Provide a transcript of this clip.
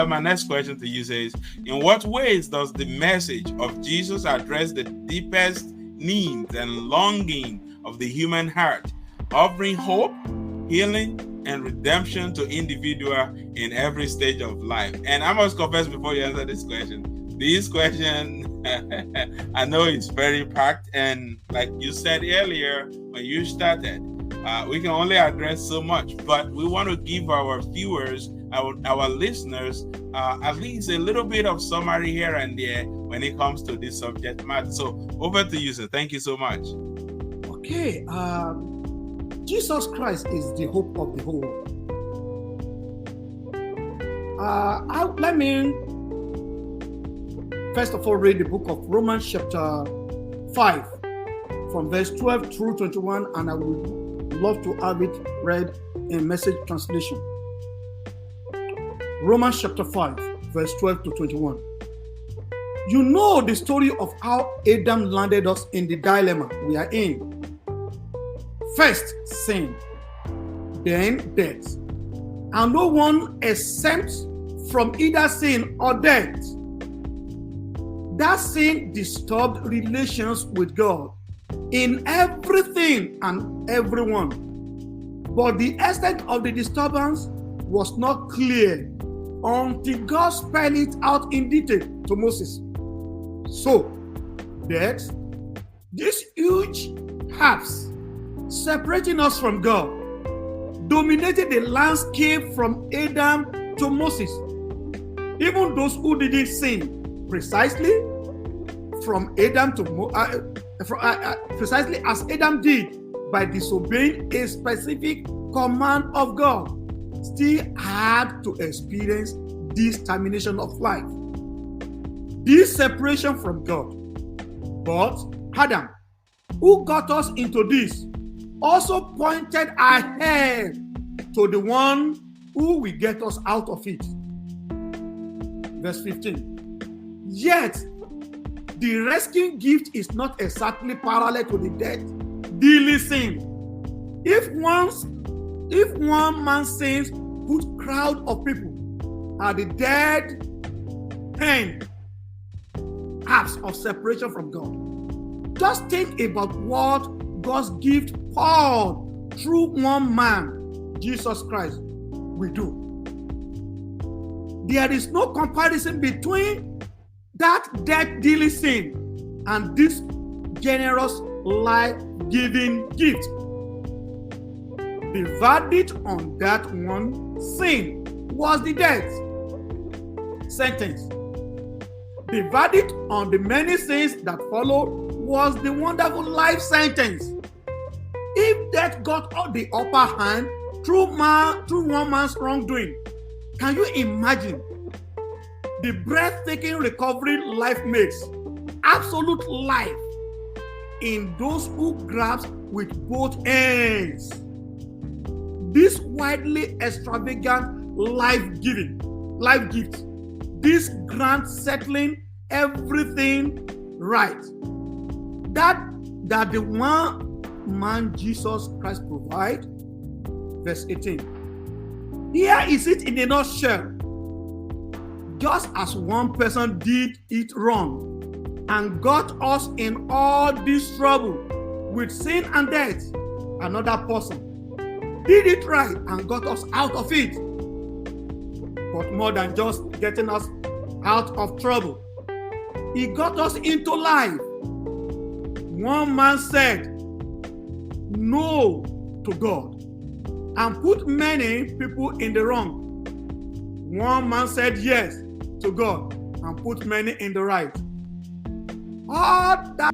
My next question to you says, in what ways does the message of Jesus address the deepest needs and longing of the human heart, offering hope, healing, and redemption to individual in every stage of life? And I must confess before you answer this question, I know it's very packed, and like you said earlier when you started, we can only address so much, but we want to give our viewers, our listeners, at least a little bit of summary here and there when it comes to this subject matter. So over to you, sir. Thank you so much. Okay. Jesus Christ is the hope of the whole world. Let me first of all read the book of Romans chapter 5 from verse 12 through 21, and I would love to have it read in Message translation. Romans chapter 5 verse 12 to 21. You know the story of how Adam landed us in the dilemma we are in. First, sin, then death. And no one exempt from either sin or death. That sin disturbed relations with God in everything and everyone. But the extent of the disturbance was not clear until God spelled it out in detail to Moses. So, death, these huge halves separating us from God, dominated the landscape from Adam to Moses. Even those who didn't sin precisely from Adam to precisely as Adam did by disobeying a specific command of God, still had to experience this termination of life, this separation from God. But Adam, who got us into this, also pointed ahead to the one who will get us out of it. Verse 15. Yet, the rescuing gift is not exactly parallel to the death dealing sin. If one man's sins put crowd of people at the dead end halves of separation from God, just think about what God's gift poured through one man, Jesus Christ, will do. There is no comparison between that death-dealing sin and this generous life-giving gift. The verdict on that one sin was the death sentence. The verdict on the many sins that followed was the wonderful life sentence. If death got the upper hand through one man's wrongdoing, can you imagine the breathtaking recovery life makes, absolute life, in those who grasp with both hands this widely extravagant life gift, this grand settling everything right, that the one man Jesus Christ provide. Verse 18. Here is it in a nutshell. Just as one person did it wrong and got us in all this trouble with sin and death, another person did it right and got us out of it. But more than just getting us out of trouble, he got us into life. One man said no to God and put many people in the wrong. One man said yes to God and put many in the right. All that